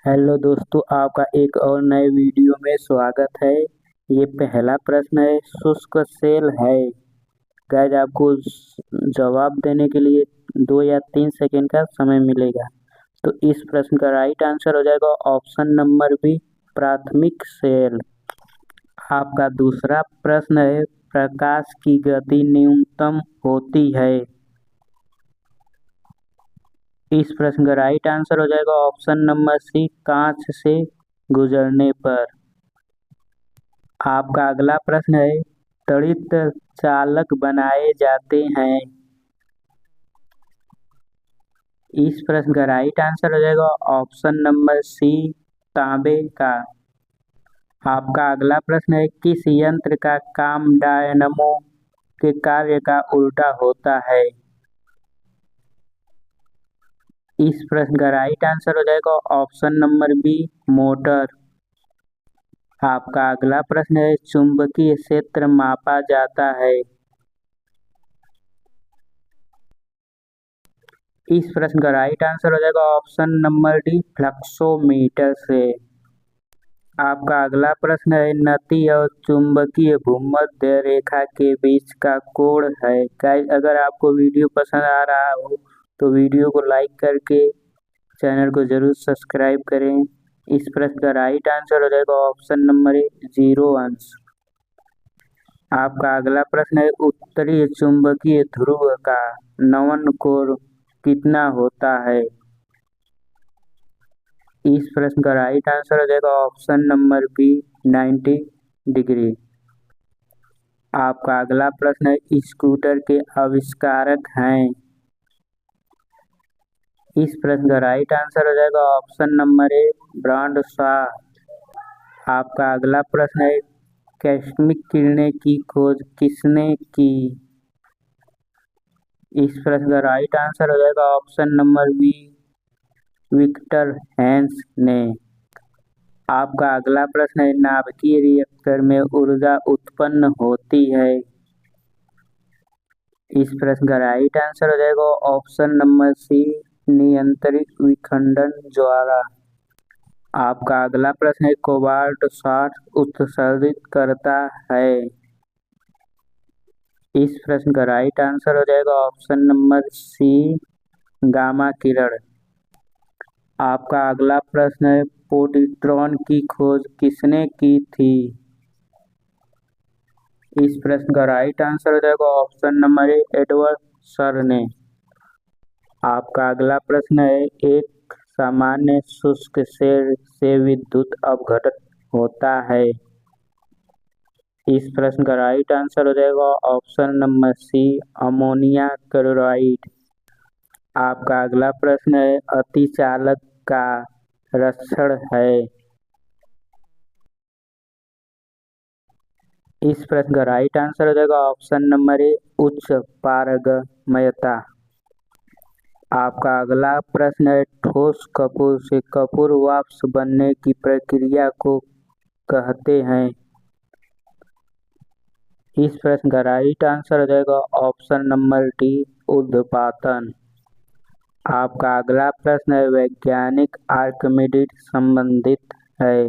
Hello दोस्तों, आपका एक और नए वीडियो में स्वागत है। ये पहला प्रश्न है, शुष्क सेल है। गाइस, आपको जवाब देने के लिए 2 या 3 सेकंड का समय मिलेगा। तो इस प्रश्न का राइट आंसर हो जाएगा ऑप्शन नंबर बी, प्राथमिक सेल। आपका दूसरा प्रश्न है, प्रकाश की गति न्यूनतम होती है। इस प्रश्न का राइट आंसर हो जाएगा ऑप्शन नंबर सी, कांच से गुजरने पर। आपका अगला प्रश्न है, तड़ित चालक बनाए जाते हैं। इस प्रश्न का राइट आंसर हो जाएगा ऑप्शन नंबर सी, तांबे का। आपका अगला प्रश्न है, किस यंत्र का काम डायनमो के कार्य का उल्टा होता है। इस प्रश्न का राइट आंसर हो जाएगा ऑप्शन नंबर बी, मोटर। आपका अगला प्रश्न है, चुंबकीय क्षेत्र मापा जाता है। इस प्रश्न का राइट आंसर हो जाएगा ऑप्शन नंबर डी, फ्लक्सोमीटर से। आपका अगला प्रश्न है, नती और चुंबकीय भूमध्य रेखा के बीच का कोण है। गाइस, अगर आपको वीडियो पसंद आ रहा हो तो वीडियो को लाइक करके चैनल को जरूर सब्सक्राइब करें। इस प्रश्न का राइट आंसर हो जाएगा ऑप्शन नंबर ए, 0 अंश। आपका अगला प्रश्न है, उत्तरी चुंबकीय ध्रुव का नमन कोण कितना होता है। इस प्रश्न का राइट आंसर हो जाएगा ऑप्शन नंबर बी, 90 डिग्री। आपका अगला प्रश्न है, स्कूटर के आविष्कारक हैं। इस प्रश्न का राइट आंसर हो जाएगा option number A, brand Shah. आपका अगला प्रश्न है, कॉस्मिक किरणें की खोज किसने की। इस प्रश्न का राइट आंसर हो जाएगा option number B, Victor Hans ने। आपका अगला प्रश्न है, नाभिकीय रिएक्टर में ऊर्जा उत्पन्न होती है। इस प्रश्न का राइट आंसर हो जाएगा ऑप्शन नंबर सी, नियंत्रित विखंडन द्वारा। आपका अगला प्रश्न है, कोबाल्ट 60 उत्सर्जित करता है। इस प्रश्न का राइट आंसर हो जाएगा ऑप्शन नंबर सी, गामा किरण। आपका अगला प्रश्न है, पोजिट्रॉन की खोज किसने की थी। इस प्रश्न का राइट आंसर हो जाएगा option number A, Edward sir ने। आपका अगला प्रश्न है, एक सामान्य शुष्क सेल से विद्युत अपघटन होता है। इस प्रश्न का राइट आंसर हो जाएगा option number C, ammonia chloride. आपका अगला प्रश्न है, अतिचालक का लक्षण है। इस प्रश्न का राइट आंसर हो जाएगा ऑप्शन नंबर ए, उच्च पारगम्यता। आपका अगला प्रश्न है, ठोस कपूर से कपूर वाष्प बनने की प्रक्रिया को कहते हैं। इस प्रश्न का राइट आंसर हो जाएगा ऑप्शन नंबर डी, उद्पातन। आपका अगला प्रश्न है, वैज्ञानिक आर्किमिडीज संबंधित है।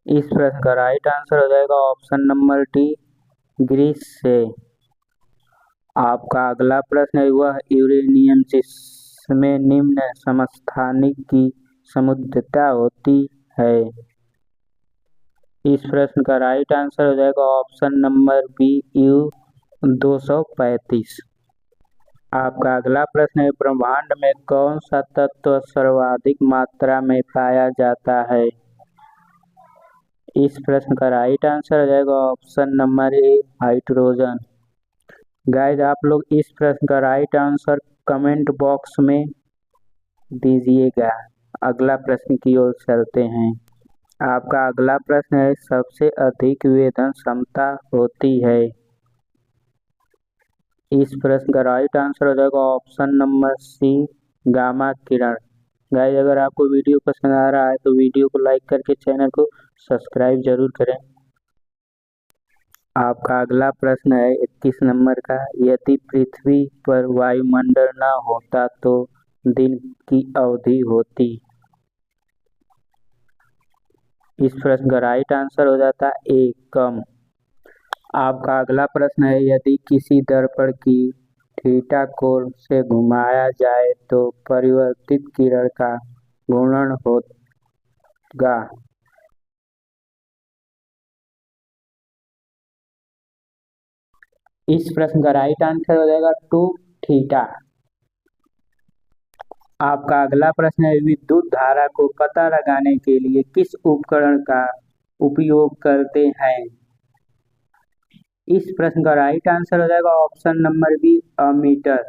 इस प्रश्न का राइट आंसर हो जाएगा ऑप्शन नंबर डी, ग्रीस से। आपका अगला प्रश्न है, वह यूरेनियम जिसमें निम्न समस्थानिक की समुद्रता होती है। इस प्रश्न का राइट आंसर हो जाएगा ऑप्शन नंबर बी, यू 235। आपका अगला प्रश्न है, ब्रह्मांड में कौन सा तत्व सर्वाधिक मात्रा में पाया जाता है। इस प्रश्न का राइट आंसर हो जाएगा option number A, hydrogen. Guys, आप लोग इस प्रश्न का राइट आंसर कमेंट बॉक्स में दीजिएगा। अगला प्रश्न की ओर चलते हैं। आपका अगला प्रश्न है, सबसे अधिक वेधन क्षमता होती है। इस प्रश्न का राइट आंसर हो जाएगा ऑप्शन नंबर सी, गामा किरण। गाइस, अगर आपको वीडियो पसंद आ रहा है तो वीडियो को लाइक करके चैनल को सब्सक्राइब जरूर करें। आपका अगला प्रश्न है 21 नंबर का, यदि पृथ्वी पर वायुमंडल न होता तो दिन की अवधि होती। इस प्रश्न का राइट आंसर हो जाता है ए, कम। आपका अगला प्रश्न है, यदि किसी दर्पण की थीटा कोण से घुमाया जाए तो परिवर्तित किरण का घूर्णन होगा। इस प्रश्न का राइट आंसर हो जाएगा 2 थीटा। आपका अगला प्रश्न है, विद्युत धारा को पता लगाने के लिए किस उपकरण का उपयोग करते हैं। इस प्रश्न का राइट आंसर हो जाएगा ऑप्शन नंबर बी, अमीटर।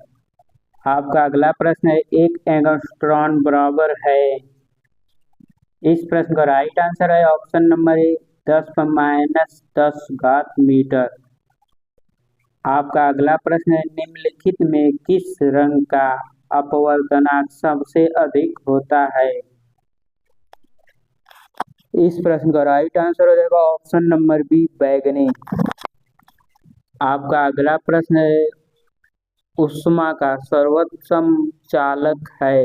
आपका अगला प्रश्न है, एक एंगस्ट्रॉन बराबर है। इस प्रश्न का राइट आंसर है ऑप्शन नंबर ए, 10⁻10 मीटर। आपका अगला प्रश्न है, निम्नलिखित में किस रंग का अपवर्तनांक सबसे अधिक होता है। इस प्रश्न का राइट आंसर हो जाएगा ऑप्शन नंबर बी, बैगनी। आपका अगला प्रश्न है, ऊष्मा का सर्वोत्तम चालक है।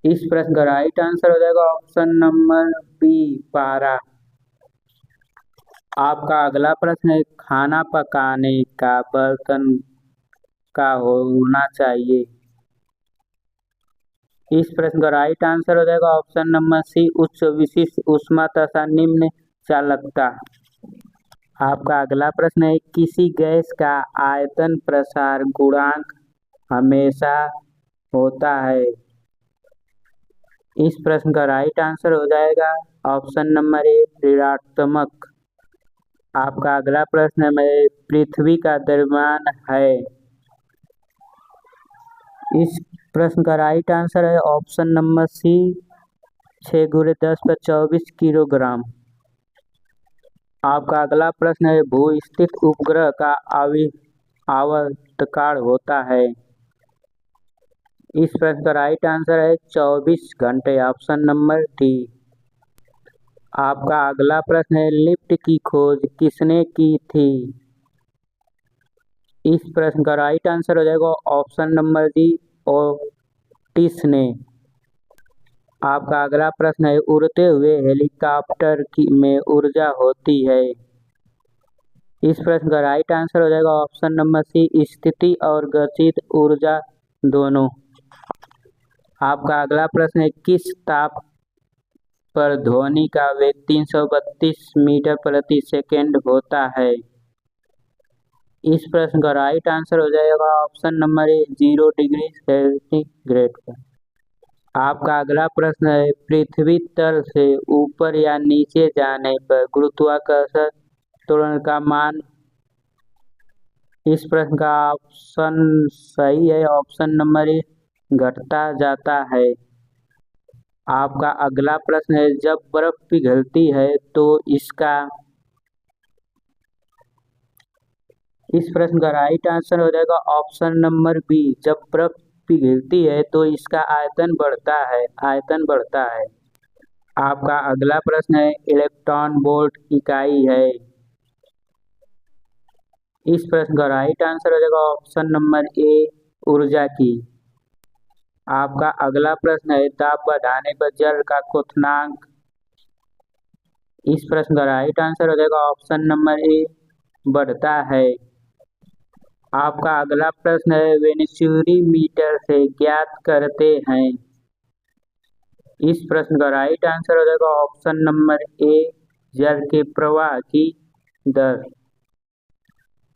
इस प्रश्न का राइट आंसर हो जाएगा ऑप्शन नंबर बी, पारा। आपका अगला प्रश्न है, खाना पकाने का बर्तन का होना चाहिए। इस प्रश्न का राइट आंसर हो जाएगा ऑप्शन नंबर सी, उच्च विशिष्ट ऊष्मा तथा निम्न चालकता। आपका अगला प्रश्न है, किसी गैस का आयतन प्रसार गुणांक हमेशा होता है। इस प्रश्न का राइट आंसर हो जाएगा ऑप्शन नंबर ए, ऋणात्मक। आपका अगला प्रश्न है, पृथ्वी का द्रव्यमान है। इस प्रश्न का राइट आंसर है ऑप्शन नंबर सी, 6×10⁻24 किलोग्राम। आपका अगला प्रश्न है, भू-स्थित उपग्रह का आवर्तकाल होता है। इस प्रश्न का राइट आंसर है 24 घंटे, ऑप्शन नंबर डी। आपका अगला प्रश्न है, लिफ्ट की खोज किसने की थी। इस प्रश्न का राइट आंसर हो जाएगा ऑप्शन नंबर डी, ओटिस ने। आपका अगला प्रश्न है, उड़ते हुए हेलीकॉप्टर में ऊर्जा होती है। इस प्रश्न का राइट आंसर हो जाएगा ऑप्शन नंबर सी, स्थिति और गतिज ऊर्जा दोनों। आपका अगला प्रश्न है, किस ताप पर ध्वनि का वेग 332 मीटर प्रति सेकेंड होता है। इस प्रश्न का राइट आंसर हो जाएगा option number A, 0 degree centigrade पर। आपका अगला प्रश्न है, पृथ्वी तल से ऊपर या नीचे जाने पर गुरुत्वाकर्षण त्वरण का मान। इस प्रश्न का ऑप्शन सही है, ऑप्शन नंबर ए, घटता जाता है। आपका अगला प्रश्न है, जब बर्फ पिघलती है तो इसका। इस प्रश्न का राइट आंसर हो जाएगा ऑप्शन नंबर बी, जब बर्फ पिघलती है तो इसका आयतन बढ़ता है, आयतन बढ़ता है। आपका अगला प्रश्न है, इलेक्ट्रॉन वोल्ट इकाई है। इस प्रश्न का राइट आंसर हो जाएगा ऑप्शन नंबर ए, ऊर्जा की। आपका अगला प्रश्न है, दाब बढ़ाने पर जल का क्वथनांक। इस प्रश्न का राइट आंसर हो जाएगा ऑप्शन नंबर ए, बढ़ता है। आपका अगला प्रश्न है, वेनिस्यूरी मीटर से ज्ञात करते हैं। इस प्रश्न का राइट आंसर हो जाएगा ऑप्शन नंबर ए, जल के प्रवाह की दर।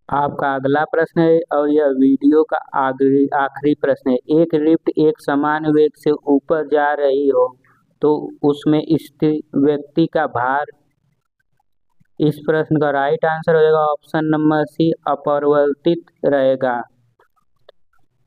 आपका अगला प्रश्न है, और यह वीडियो का आखिरी प्रश्न है, एक लिफ्ट एक समान वेग से ऊपर जा रही हो तो उसमें स्थित व्यक्ति का भार। इस प्रश्न का राइट आंसर हो जाएगा ऑप्शन नंबर सी, अपरिवर्तित रहेगा।